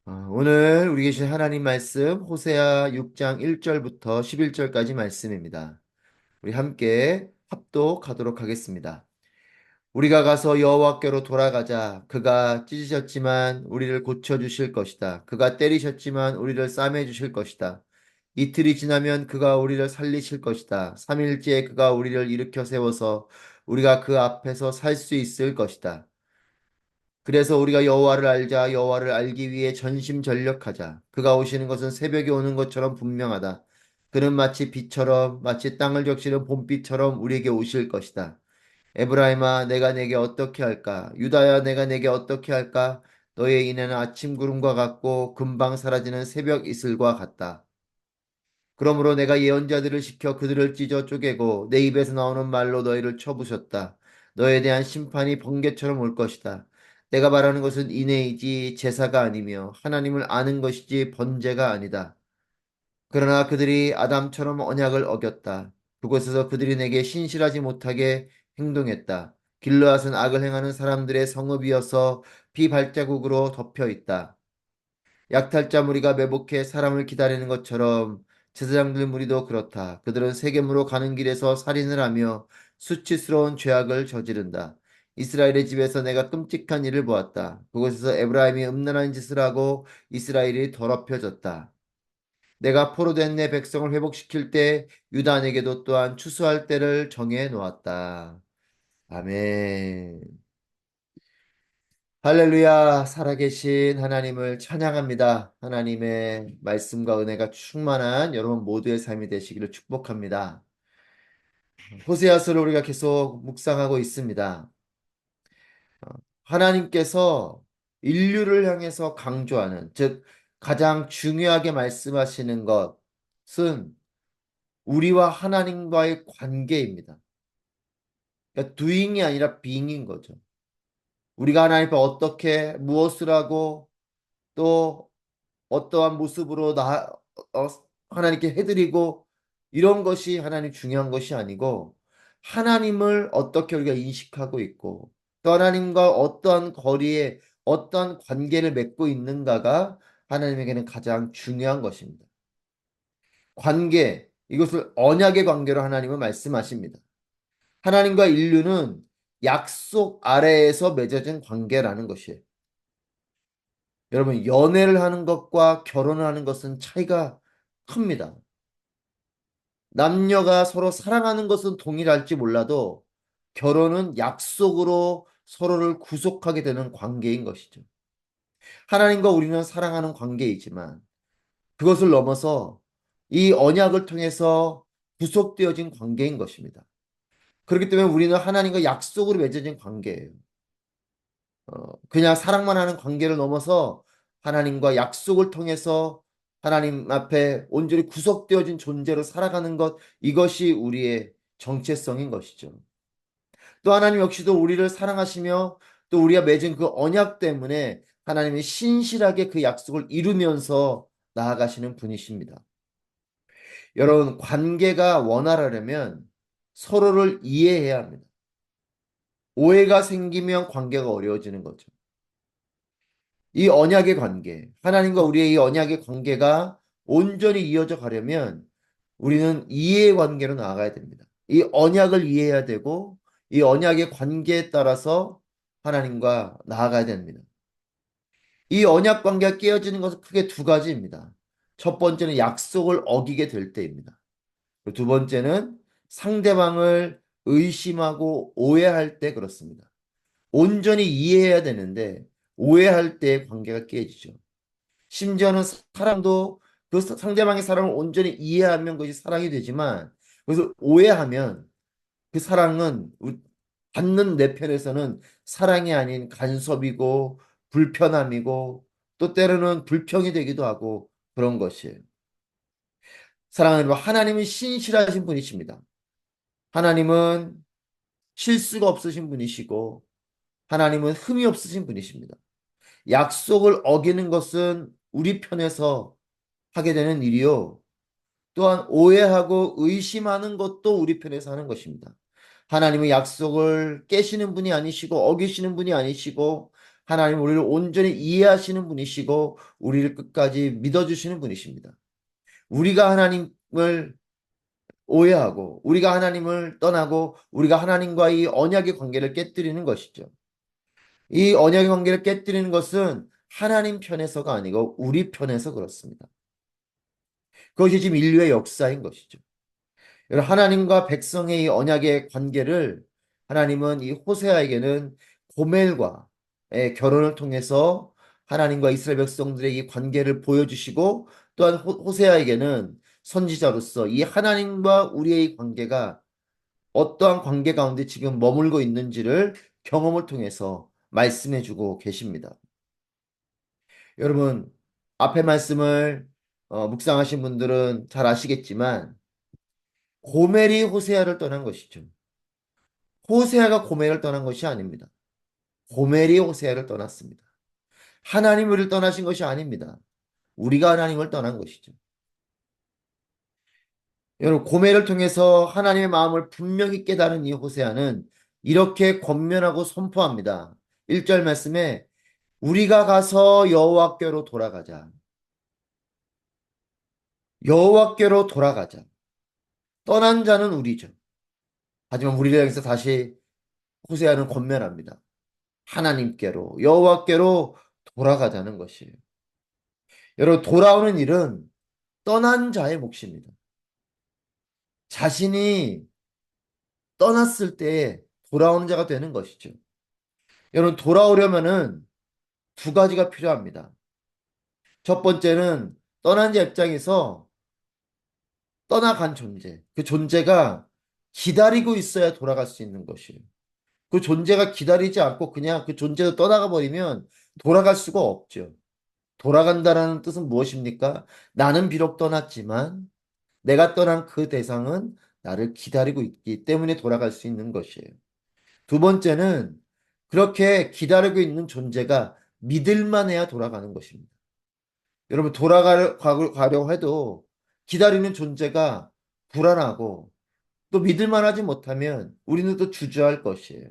오늘 우리 계신 하나님 말씀 호세아 6장 1절부터 11절까지 말씀입니다. 우리 함께 합독하도록 하겠습니다. 우리가 가서 여호와께로 돌아가자. 그가 찢으셨지만 우리를 고쳐 주실 것이다. 그가 때리셨지만 우리를 싸매 주실 것이다. 이틀이 지나면 그가 우리를 살리실 것이다. 3일째에 그가 우리를 일으켜 세워서 우리가 그 앞에서 살 수 있을 것이다. 그래서 우리가 여호와를 알자. 여호와를 알기 위해 전심전력하자. 그가 오시는 것은 새벽에 오는 것처럼 분명하다. 그는 마치 빛처럼 마치 땅을 적시는 봄비처럼 우리에게 오실 것이다. 에브라임아 내가 내게 어떻게 할까? 유다야 내가 내게 어떻게 할까? 너의 인해는 아침 구름과 같고 금방 사라지는 새벽 이슬과 같다. 그러므로 내가 예언자들을 시켜 그들을 찢어 쪼개고 내 입에서 나오는 말로 너희를 쳐부셨다. 너에 대한 심판이 번개처럼 올 것이다. 내가 말하는 것은 인애이지 제사가 아니며 하나님을 아는 것이지 번제가 아니다. 그러나 그들이 아담처럼 언약을 어겼다. 그곳에서 그들이 내게 신실하지 못하게 행동했다. 길르앗은 악을 행하는 사람들의 성읍이어서 비발자국으로 덮여 있다. 약탈자 무리가 매복해 사람을 기다리는 것처럼 제사장들 무리도 그렇다. 그들은 세겜으로 가는 길에서 살인을 하며 수치스러운 죄악을 저지른다. 이스라엘의 집에서 내가 끔찍한 일을 보았다. 그곳에서 에브라임이 음란한 짓을 하고 이스라엘이 더럽혀졌다. 내가 포로된 내 백성을 회복시킬 때 유다에게도 또한 추수할 때를 정해 놓았다. 아멘. 할렐루야, 살아계신 하나님을 찬양합니다. 하나님의 말씀과 은혜가 충만한 여러분 모두의 삶이 되시기를 축복합니다. 호세아서를 우리가 계속 묵상하고 있습니다. 하나님께서 인류를 향해서 강조하는, 즉, 가장 중요하게 말씀하시는 것은 우리와 하나님과의 관계입니다. 그러니까 doing이 아니라 being인 거죠. 우리가 하나님 앞에 어떻게, 무엇을 하고, 또 어떠한 모습으로 어, 하나님께 해드리고 이런 것이 하나님 중요한 것이 아니고 하나님을 어떻게 우리가 인식하고 있고 또 하나님과 어떠한 거리에 어떠한 관계를 맺고 있는가가 하나님에게는 가장 중요한 것입니다. 관계, 이것을 언약의 관계로 하나님은 말씀하십니다. 하나님과 인류는 약속 아래에서 맺어진 관계라는 것이에요. 여러분, 연애를 하는 것과 결혼을 하는 것은 차이가 큽니다. 남녀가 서로 사랑하는 것은 동일할지 몰라도 결혼은 약속으로 서로를 구속하게 되는 관계인 것이죠. 하나님과 우리는 사랑하는 관계이지만 그것을 넘어서 이 언약을 통해서 구속되어진 관계인 것입니다. 그렇기 때문에 우리는 하나님과 약속으로 맺어진 관계예요. 그냥 사랑만 하는 관계를 넘어서 하나님과 약속을 통해서 하나님 앞에 온전히 구속되어진 존재로 살아가는 것, 이것이 우리의 정체성인 것이죠. 또 하나님 역시도 우리를 사랑하시며 또 우리가 맺은 그 언약 때문에 하나님이 신실하게 그 약속을 이루면서 나아가시는 분이십니다. 여러분, 관계가 원활하려면 서로를 이해해야 합니다. 오해가 생기면 관계가 어려워지는 거죠. 이 언약의 관계, 하나님과 우리의 이 언약의 관계가 온전히 이어져 가려면 우리는 이해의 관계로 나아가야 됩니다. 이 언약을 이해해야 되고 이 언약의 관계에 따라서 하나님과 나아가야 됩니다. 이 언약 관계가 깨어지는 것은 크게 두 가지입니다. 첫 번째는 약속을 어기게 될 때입니다. 두 번째는 상대방을 의심하고 오해할 때 그렇습니다. 온전히 이해해야 되는데 오해할 때 관계가 깨지죠. 심지어는 사랑도 그 상대방의 사랑을 온전히 이해하면 그것이 사랑이 되지만 그래서 오해하면 그 사랑은 받는 내 편에서는 사랑이 아닌 간섭이고 불편함이고 또 때로는 불평이 되기도 하고 그런 것이에요. 사랑하는 여러분, 하나님은 신실하신 분이십니다. 하나님은 실수가 없으신 분이시고 하나님은 흠이 없으신 분이십니다. 약속을 어기는 것은 우리 편에서 하게 되는 일이요. 또한 오해하고 의심하는 것도 우리 편에서 하는 것입니다. 하나님은 약속을 깨시는 분이 아니시고 어기시는 분이 아니시고 하나님 우리를 온전히 이해하시는 분이시고 우리를 끝까지 믿어주시는 분이십니다. 우리가 하나님을 오해하고 우리가 하나님을 떠나고 우리가 하나님과 이 언약의 관계를 깨뜨리는 것이죠. 이 언약의 관계를 깨뜨리는 것은 하나님 편에서가 아니고 우리 편에서 그렇습니다. 그것이 지금 인류의 역사인 것이죠. 여러분, 하나님과 백성의 이 언약의 관계를 하나님은 이 호세아에게는 고멜과의 결혼을 통해서 하나님과 이스라엘 백성들의 이 관계를 보여주시고 또한 호세아에게는 선지자로서 이 하나님과 우리의 관계가 어떠한 관계 가운데 지금 머물고 있는지를 경험을 통해서 말씀해 주고 계십니다. 여러분, 앞에 말씀을 묵상하신 분들은 잘 아시겠지만 고멜이 호세아를 떠난 것이죠. 호세아가 고멜을 떠난 것이 아닙니다. 고멜이 호세아를 떠났습니다. 하나님 우리를 떠나신 것이 아닙니다. 우리가 하나님을 떠난 것이죠. 여러분, 고멜을 통해서 하나님의 마음을 분명히 깨달은 이 호세아는 이렇게 권면하고 선포합니다. 1절 말씀에 우리가 가서 여호와께로 돌아가자. 여호와께로 돌아가자. 떠난 자는 우리죠. 하지만 우리를 향해서 다시 호세아는 권면합니다. 하나님께로 여호와께로 돌아가자는 것이에요. 여러분 돌아오는 일은 떠난 자의 몫입니다. 자신이 떠났을 때 돌아오는 자가 되는 것이죠. 여러분 돌아오려면은 두 가지가 필요합니다. 첫 번째는 떠난 자 입장에서 떠나간 존재, 그 존재가 기다리고 있어야 돌아갈 수 있는 것이에요. 그 존재가 기다리지 않고 그냥 그 존재도 떠나가 버리면 돌아갈 수가 없죠. 돌아간다라는 뜻은 무엇입니까? 나는 비록 떠났지만 내가 떠난 그 대상은 나를 기다리고 있기 때문에 돌아갈 수 있는 것이에요. 두 번째는 그렇게 기다리고 있는 존재가 믿을만 해야 돌아가는 것입니다. 여러분, 돌아가려고 해도 기다리는 존재가 불안하고 또 믿을만 하지 못하면 우리는 또 주저할 것이에요.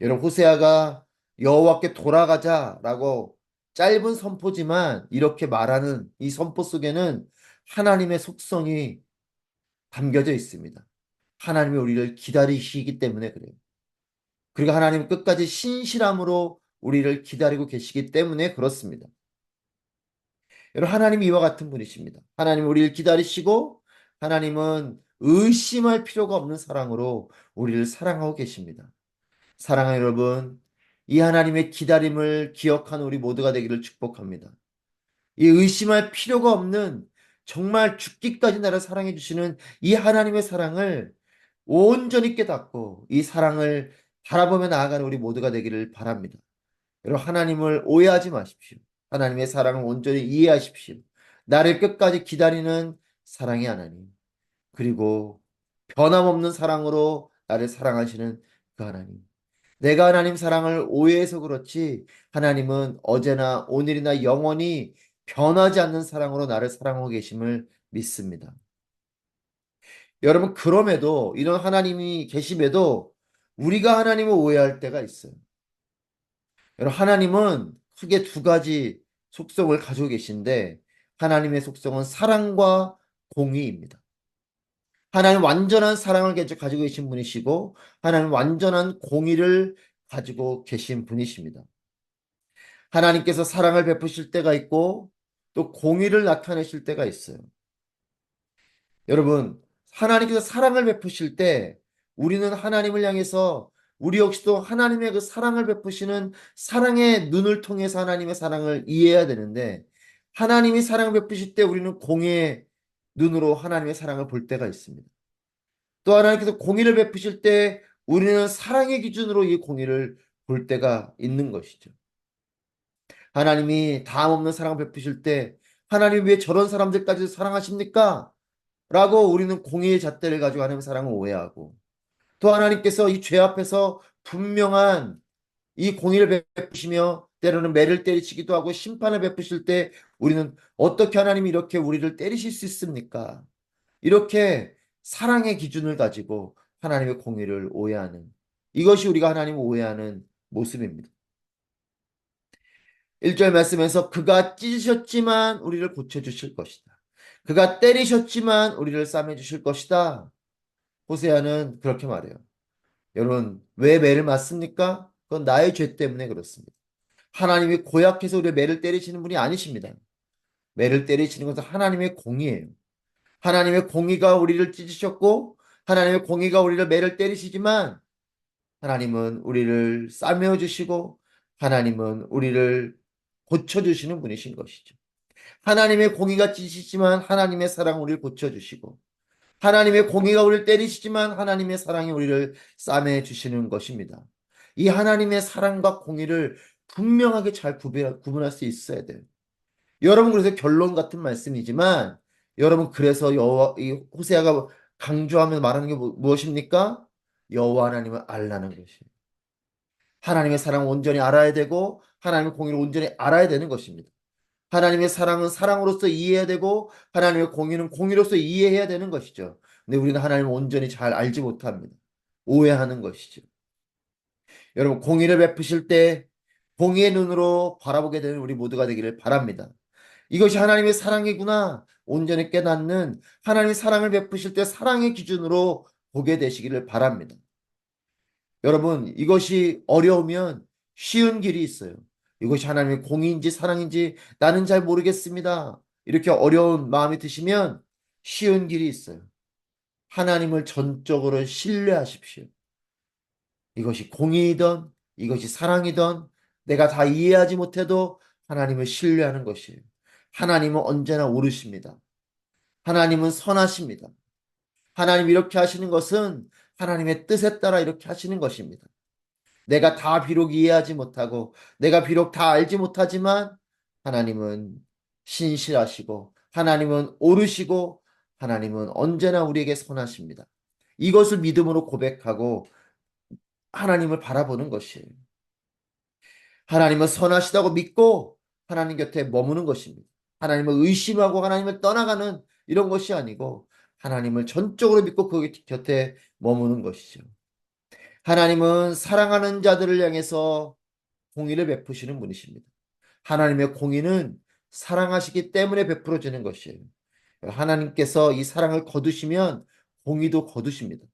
여러분, 호세아가 여호와께 돌아가자라고 짧은 선포지만 이렇게 말하는 이 선포 속에는 하나님의 속성이 담겨져 있습니다. 하나님이 우리를 기다리시기 때문에 그래요. 그리고 하나님은 끝까지 신실함으로 우리를 기다리고 계시기 때문에 그렇습니다. 여러분, 하나님이 이와 같은 분이십니다. 하나님은 우리를 기다리시고 하나님은 의심할 필요가 없는 사랑으로 우리를 사랑하고 계십니다. 사랑하는 여러분, 이 하나님의 기다림을 기억하는 우리 모두가 되기를 축복합니다. 이 의심할 필요가 없는 정말 죽기까지 나를 사랑해 주시는 이 하나님의 사랑을 온전히 깨닫고 이 사랑을 바라보며 나아가는 우리 모두가 되기를 바랍니다. 여러분, 하나님을 오해하지 마십시오. 하나님의 사랑을 온전히 이해하십시오. 나를 끝까지 기다리는 사랑의 하나님, 그리고 변함없는 사랑으로 나를 사랑하시는 그 하나님. 내가 하나님 사랑을 오해해서 그렇지 하나님은 어제나 오늘이나 영원히 변하지 않는 사랑으로 나를 사랑하고 계심을 믿습니다. 여러분, 그럼에도 이런 하나님이 계심에도 우리가 하나님을 오해할 때가 있어요. 여러분, 하나님은 크게 두 가지 속성을 가지고 계신데 하나님의 속성은 사랑과 공의입니다. 하나님 완전한 사랑을 가지고 계신 분이시고 하나님 완전한 공의를 가지고 계신 분이십니다. 하나님께서 사랑을 베푸실 때가 있고 또 공의를 나타내실 때가 있어요. 여러분, 하나님께서 사랑을 베푸실 때 우리는 하나님을 향해서 우리 역시도 하나님의 그 사랑을 베푸시는 사랑의 눈을 통해서 하나님의 사랑을 이해해야 되는데 하나님이 사랑을 베푸실 때 우리는 공의의 눈으로 하나님의 사랑을 볼 때가 있습니다. 또 하나님께서 공의를 베푸실 때 우리는 사랑의 기준으로 이 공의를 볼 때가 있는 것이죠. 하나님이 다음 없는 사랑을 베푸실 때 하나님 왜 저런 사람들까지 사랑하십니까? 라고 우리는 공의의 잣대를 가지고 하나님의 사랑을 오해하고 또 하나님께서 이 죄 앞에서 분명한 이 공의를 베푸시며 때로는 매를 때리시기도 하고 심판을 베푸실 때 우리는 어떻게 하나님이 이렇게 우리를 때리실 수 있습니까? 이렇게 사랑의 기준을 가지고 하나님의 공의를 오해하는 이것이 우리가 하나님을 오해하는 모습입니다. 1절 말씀에서 그가 찢으셨지만 우리를 고쳐주실 것이다. 그가 때리셨지만 우리를 싸매주실 것이다. 호세아는 그렇게 말해요. 여러분, 왜 매를 맞습니까? 그건 나의 죄 때문에 그렇습니다. 하나님이 고약해서 우리 매를 때리시는 분이 아니십니다. 매를 때리시는 것은 하나님의 공의예요. 하나님의 공의가 우리를 찢으셨고 하나님의 공의가 우리를 매를 때리시지만 하나님은 우리를 싸매어 주시고 하나님은 우리를 고쳐주시는 분이신 것이죠. 하나님의 공의가 찢으시지만 하나님의 사랑 우리를 고쳐주시고 하나님의 공의가 우리를 때리시지만 하나님의 사랑이 우리를 싸매 주시는 것입니다. 이 하나님의 사랑과 공의를 분명하게 잘 구분할 수 있어야 돼요. 여러분 그래서 결론 같은 말씀이지만 여러분 그래서 이 호세아가 강조하며 말하는 게 무엇입니까? 여호와 하나님을 알라는 것이에요. 하나님의 사랑을 온전히 알아야 되고 하나님의 공의를 온전히 알아야 되는 것입니다. 하나님의 사랑은 사랑으로서 이해해야 되고 하나님의 공의는 공의로서 이해해야 되는 것이죠. 근데 우리는 하나님을 온전히 잘 알지 못합니다. 오해하는 것이죠. 여러분 공의를 베푸실 때 공의의 눈으로 바라보게 되는 우리 모두가 되기를 바랍니다. 이것이 하나님의 사랑이구나 온전히 깨닫는 하나님의 사랑을 베푸실 때 사랑의 기준으로 보게 되시기를 바랍니다. 여러분 이것이 어려우면 쉬운 길이 있어요. 이것이 하나님의 공의인지 사랑인지 나는 잘 모르겠습니다. 이렇게 어려운 마음이 드시면 쉬운 길이 있어요. 하나님을 전적으로 신뢰하십시오. 이것이 공의이든 이것이 사랑이든 내가 다 이해하지 못해도 하나님을 신뢰하는 것이에요. 하나님은 언제나 옳으십니다. 하나님은 선하십니다. 하나님 이렇게 하시는 것은 하나님의 뜻에 따라 이렇게 하시는 것입니다. 내가 다 비록 이해하지 못하고 내가 비록 다 알지 못하지만 하나님은 신실하시고 하나님은 옳으시고 하나님은 언제나 우리에게 선하십니다. 이것을 믿음으로 고백하고 하나님을 바라보는 것이에요. 하나님은 선하시다고 믿고 하나님 곁에 머무는 것입니다. 하나님을 의심하고 하나님을 떠나가는 이런 것이 아니고 하나님을 전적으로 믿고 그 곁에 머무는 것이죠. 하나님은 사랑하는 자들을 향해서 공의를 베푸시는 분이십니다. 하나님의 공의는 사랑하시기 때문에 베풀어지는 것이에요. 하나님께서 이 사랑을 거두시면 공의도 거두십니다.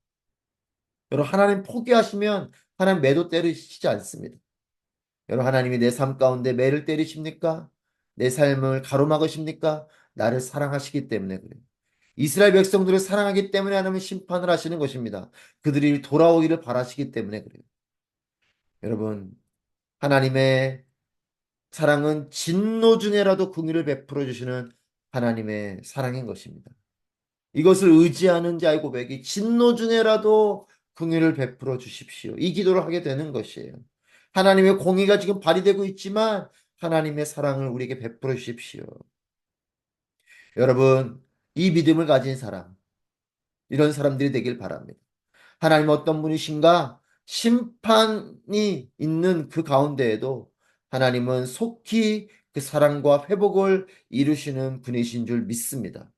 여러분 하나님 포기하시면 하나님 매도 때리시지 않습니다. 여러분 하나님이 내 삶 가운데 매를 때리십니까? 내 삶을 가로막으십니까? 나를 사랑하시기 때문에 그래요. 이스라엘 백성들을 사랑하기 때문에 하나님은 심판을 하시는 것입니다. 그들이 돌아오기를 바라시기 때문에 그래요. 여러분 하나님의 사랑은 진노 중에라도 긍휼을 베풀어 주시는 하나님의 사랑인 것입니다. 이것을 의지하는 자의 고백이 진노 중에라도 긍휼을 베풀어 주십시오. 이 기도를 하게 되는 것이에요. 하나님의 공의가 지금 발휘되고 있지만 하나님의 사랑을 우리에게 베풀어 주십시오. 여러분, 이 믿음을 가진 사람, 이런 사람들이 되길 바랍니다. 하나님 어떤 분이신가? 심판이 있는 그 가운데에도 하나님은 속히 그 사랑과 회복을 이루시는 분이신 줄 믿습니다.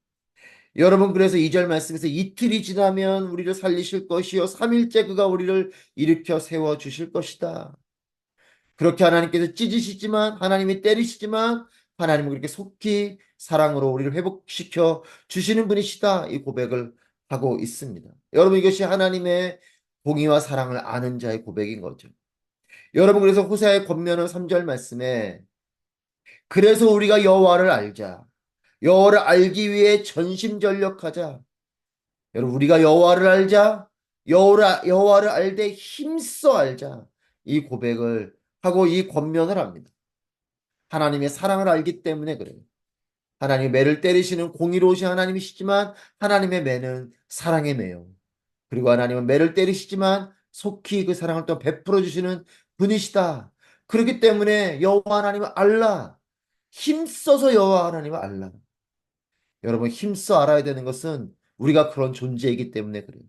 여러분 그래서 2절 말씀에서 이틀이 지나면 우리를 살리실 것이요 3일째 그가 우리를 일으켜 세워 주실 것이다. 그렇게 하나님께서 찢으시지만 하나님이 때리시지만 하나님은 그렇게 속히 사랑으로 우리를 회복시켜 주시는 분이시다. 이 고백을 하고 있습니다. 여러분 이것이 하나님의 공의와 사랑을 아는 자의 고백인 거죠. 여러분 그래서 호세아의 권면은 3절 말씀에 그래서 우리가 여호와를 알자. 여호와를 알기 위해 전심전력하자. 여러분 우리가 여호와를 알자. 여호와를 알되 힘써 알자. 이 고백을 하고 이 권면을 합니다. 하나님의 사랑을 알기 때문에 그래요. 하나님의 매를 때리시는 공의로우신 하나님이시지만 하나님의 매는 사랑의 매요. 그리고 하나님은 매를 때리시지만 속히 그 사랑을 또 베풀어 주시는 분이시다. 그렇기 때문에 여호와 하나님을 알라. 힘써서 여호와 하나님을 알라. 여러분 힘써 알아야 되는 것은 우리가 그런 존재이기 때문에 그래요.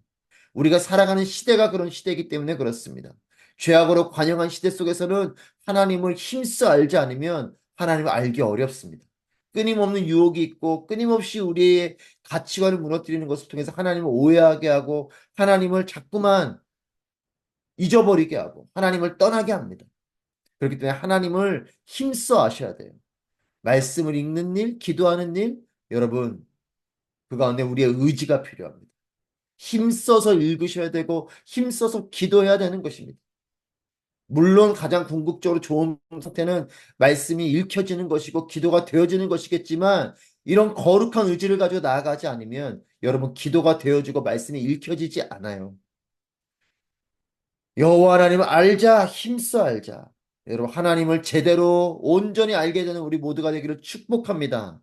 우리가 살아가는 시대가 그런 시대이기 때문에 그렇습니다. 죄악으로 관영한 시대 속에서는 하나님을 힘써 알지 않으면 하나님을 알기 어렵습니다. 끊임없는 유혹이 있고 끊임없이 우리의 가치관을 무너뜨리는 것을 통해서 하나님을 오해하게 하고 하나님을 자꾸만 잊어버리게 하고 하나님을 떠나게 합니다. 그렇기 때문에 하나님을 힘써 하셔야 돼요. 말씀을 읽는 일, 기도하는 일, 여러분, 그 가운데 우리의 의지가 필요합니다. 힘써서 읽으셔야 되고, 힘써서 기도해야 되는 것입니다. 물론 가장 궁극적으로 좋은 상태는 말씀이 읽혀지는 것이고, 기도가 되어지는 것이겠지만, 이런 거룩한 의지를 가지고 나아가지 않으면, 여러분, 기도가 되어지고, 말씀이 읽혀지지 않아요. 여호와 하나님을 알자, 힘써 알자. 여러분, 하나님을 제대로 온전히 알게 되는 우리 모두가 되기를 축복합니다.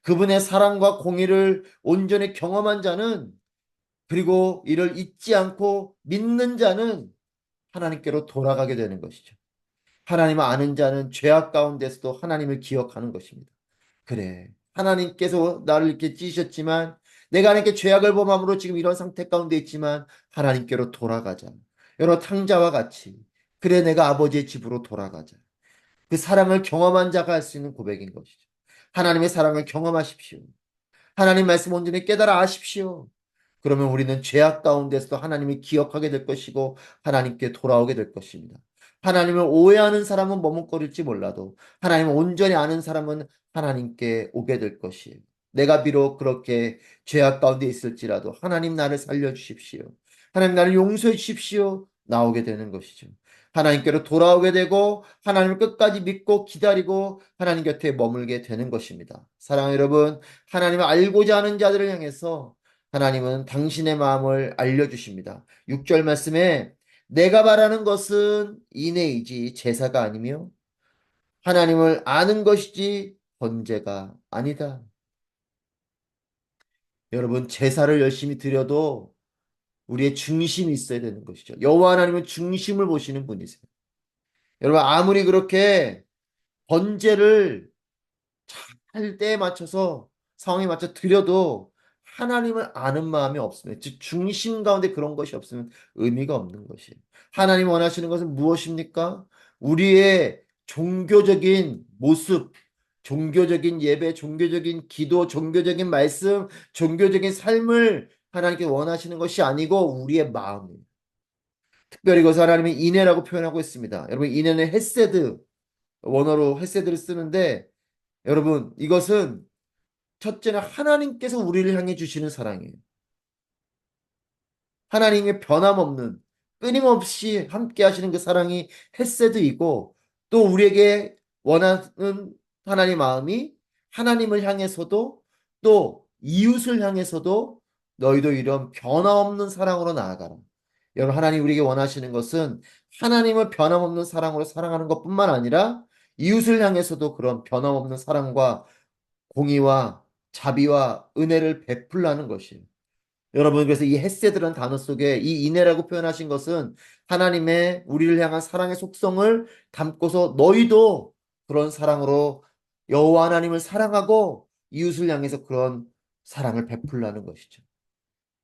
그분의 사랑과 공의를 온전히 경험한 자는, 그리고 이를 잊지 않고 믿는 자는 하나님께로 돌아가게 되는 것이죠. 하나님을 아는 자는 죄악 가운데서도 하나님을 기억하는 것입니다. 그래, 하나님께서 나를 이렇게 찌셨지만, 내가 하나님께 죄악을 범함으로 지금 이런 상태 가운데 있지만 하나님께로 돌아가자. 여러 탕자와 같이, 그래, 내가 아버지의 집으로 돌아가자. 그 사랑을 경험한 자가 할 수 있는 고백인 것이죠. 하나님의 사랑을 경험하십시오. 하나님 말씀 온전히 깨달아 아십시오. 그러면 우리는 죄악 가운데서도 하나님을 기억하게 될 것이고 하나님께 돌아오게 될 것입니다. 하나님을 오해하는 사람은 머뭇거릴지 몰라도 하나님을 온전히 아는 사람은 하나님께 오게 될 것이에요. 내가 비록 그렇게 죄악 가운데 있을지라도 하나님 나를 살려주십시오. 하나님 나를 용서해 주십시오. 나오게 되는 것이죠. 하나님께로 돌아오게 되고 하나님을 끝까지 믿고 기다리고 하나님 곁에 머물게 되는 것입니다. 사랑하는 여러분, 하나님을 알고자 하는 자들을 향해서 하나님은 당신의 마음을 알려주십니다. 6절 말씀에 내가 바라는 것은 인애이지 제사가 아니며 하나님을 아는 것이지 번제가 아니다. 여러분, 제사를 열심히 드려도 우리의 중심이 있어야 되는 것이죠. 여호와 하나님은 중심을 보시는 분이세요. 여러분, 아무리 그렇게 번제를 할 때에 맞춰서 상황에 맞춰 드려도 하나님을 아는 마음이 없으면, 즉 중심 가운데 그런 것이 없으면 의미가 없는 것이에요. 하나님 원하시는 것은 무엇입니까? 우리의 종교적인 모습, 종교적인 예배, 종교적인 기도, 종교적인 말씀, 종교적인 삶을 하나님께 원하시는 것이 아니고 우리의 마음이에요. 특별히 이것을 하나님의 인애라고 표현하고 있습니다. 여러분, 인애는 헤세드, 원어로 헤세드를 쓰는데, 여러분, 이것은 첫째는 하나님께서 우리를 향해 주시는 사랑이에요. 하나님의 변함없는, 끊임없이 함께 하시는 그 사랑이 헤세드이고, 또 우리에게 원하는 하나님 마음이 하나님을 향해서도 또 이웃을 향해서도 너희도 이런 변함없는 사랑으로 나아가라. 여러분, 하나님 우리에게 원하시는 것은 하나님을 변함없는 사랑으로 사랑하는 것뿐만 아니라 이웃을 향해서도 그런 변함없는 사랑과 공의와 자비와 은혜를 베풀라는 것이에요. 여러분, 그래서 이 헤세드라는 단어 속에 이 인애라고 표현하신 것은 하나님의 우리를 향한 사랑의 속성을 담고서 너희도 그런 사랑으로 여호와 하나님을 사랑하고 이웃을 향해서 그런 사랑을 베풀라는 것이죠.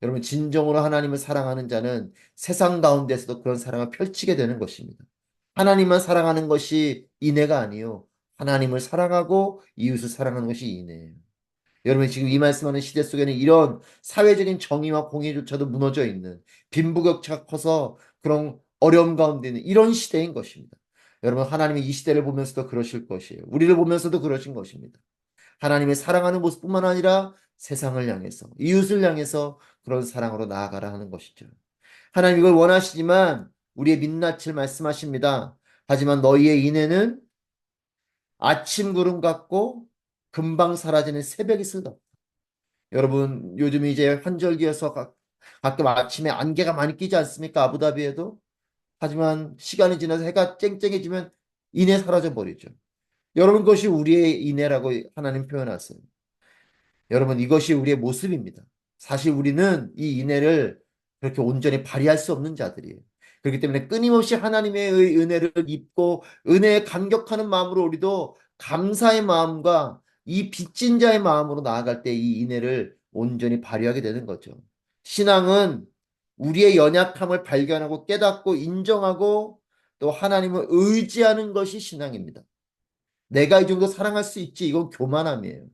여러분, 진정으로 하나님을 사랑하는 자는 세상 가운데서도 그런 사랑을 펼치게 되는 것입니다. 하나님만 사랑하는 것이 인애가 아니요, 하나님을 사랑하고 이웃을 사랑하는 것이 인애예요. 여러분, 지금 이 말씀하는 시대 속에는 이런 사회적인 정의와 공의조차도 무너져 있는, 빈부격차가 커서 그런 어려움 가운데 있는 이런 시대인 것입니다. 여러분, 하나님이 이 시대를 보면서도 그러실 것이에요. 우리를 보면서도 그러신 것입니다. 하나님의 사랑하는 모습뿐만 아니라 세상을 향해서, 이웃을 향해서 그런 사랑으로 나아가라 하는 것이죠. 하나님 이걸 원하시지만 우리의 민낯을 말씀하십니다. 하지만 너희의 인애는 아침 구름 같고 금방 사라지는 새벽 이슬 같다. 여러분, 요즘 이제 환절기여서 가끔 아침에 안개가 많이 끼지 않습니까? 아부다비에도. 하지만 시간이 지나서 해가 쨍쨍해지면 인해 사라져 버리죠. 여러분, 그것이 우리의 인해라고 하나님 표현하세요. 여러분, 이것이 우리의 모습입니다. 사실 우리는 이 인애를 그렇게 온전히 발휘할 수 없는 자들이에요. 그렇기 때문에 끊임없이 하나님의 은혜를 입고 은혜에 감격하는 마음으로 우리도 감사의 마음과 이 빚진 자의 마음으로 나아갈 때 이 인애를 온전히 발휘하게 되는 거죠. 신앙은 우리의 연약함을 발견하고 깨닫고 인정하고 또 하나님을 의지하는 것이 신앙입니다. 내가 이 정도 사랑할 수 있지, 이건 교만함이에요.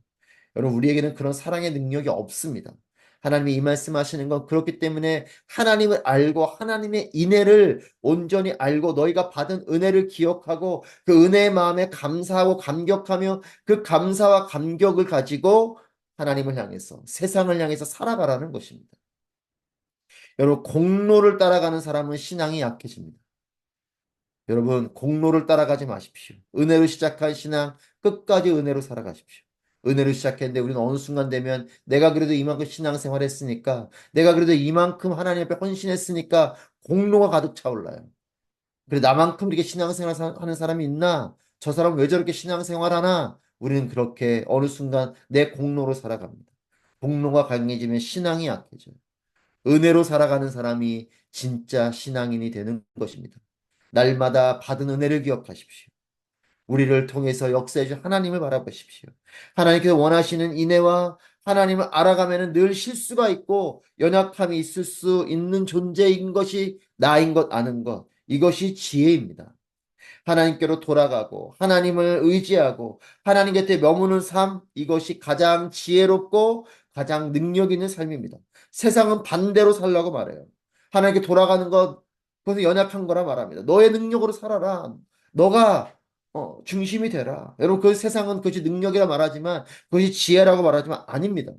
여러분, 우리에게는 그런 사랑의 능력이 없습니다. 하나님이 이 말씀하시는 건 그렇기 때문에 하나님을 알고 하나님의 인애를 온전히 알고 너희가 받은 은혜를 기억하고 그 은혜의 마음에 감사하고 감격하며 그 감사와 감격을 가지고 하나님을 향해서 세상을 향해서 살아가라는 것입니다. 여러분, 공로를 따라가는 사람은 신앙이 약해집니다. 여러분, 공로를 따라가지 마십시오. 은혜로 시작한 신앙 끝까지 은혜로 살아가십시오. 은혜로 시작했는데 우리는 어느 순간 되면 내가 그래도 이만큼 신앙생활 했으니까, 내가 그래도 이만큼 하나님 앞에 헌신했으니까 공로가 가득 차올라요. 그래, 나만큼 이렇게 신앙생활 하는 사람이 있나? 저 사람은 왜 저렇게 신앙생활 하나? 우리는 그렇게 어느 순간 내 공로로 살아갑니다. 공로가 강해지면 신앙이 약해져요. 은혜로 살아가는 사람이 진짜 신앙인이 되는 것입니다. 날마다 받은 은혜를 기억하십시오. 우리를 통해서 역사해 주 하나님을 바라보십시오. 하나님께서 원하시는 인애와 하나님을 알아가면 늘 실수가 있고 연약함이 있을 수 있는 존재인 것이 나인 것 아는 것. 이것이 지혜입니다. 하나님께로 돌아가고 하나님을 의지하고 하나님 곁에 머무는 삶, 이것이 가장 지혜롭고 가장 능력 있는 삶입니다. 세상은 반대로 살라고 말해요. 하나님께 돌아가는 것, 그것은 연약한 거라 말합니다. 너의 능력으로 살아라. 너가 중심이 되라. 여러분, 그 세상은 그것이 능력이라 말하지만 그것이 지혜라고 말하지만 아닙니다.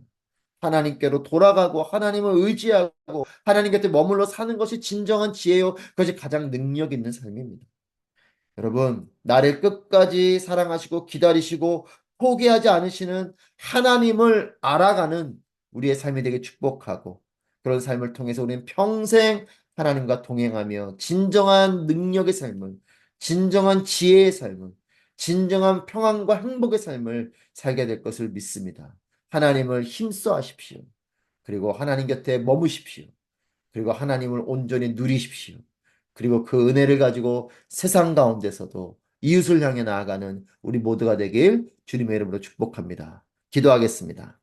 하나님께로 돌아가고 하나님을 의지하고 하나님 곁에 머물러 사는 것이 진정한 지혜요. 그것이 가장 능력 있는 삶입니다. 여러분, 나를 끝까지 사랑하시고 기다리시고 포기하지 않으시는 하나님을 알아가는 우리의 삶이 되게 축복하고 그런 삶을 통해서 우리는 평생 하나님과 동행하며 진정한 능력의 삶을, 진정한 지혜의 삶을, 진정한 평안과 행복의 삶을 살게 될 것을 믿습니다. 하나님을 힘써 하십시오. 그리고 하나님 곁에 머무십시오. 그리고 하나님을 온전히 누리십시오. 그리고 그 은혜를 가지고 세상 가운데서도 이웃을 향해 나아가는 우리 모두가 되길 주님의 이름으로 축복합니다. 기도하겠습니다.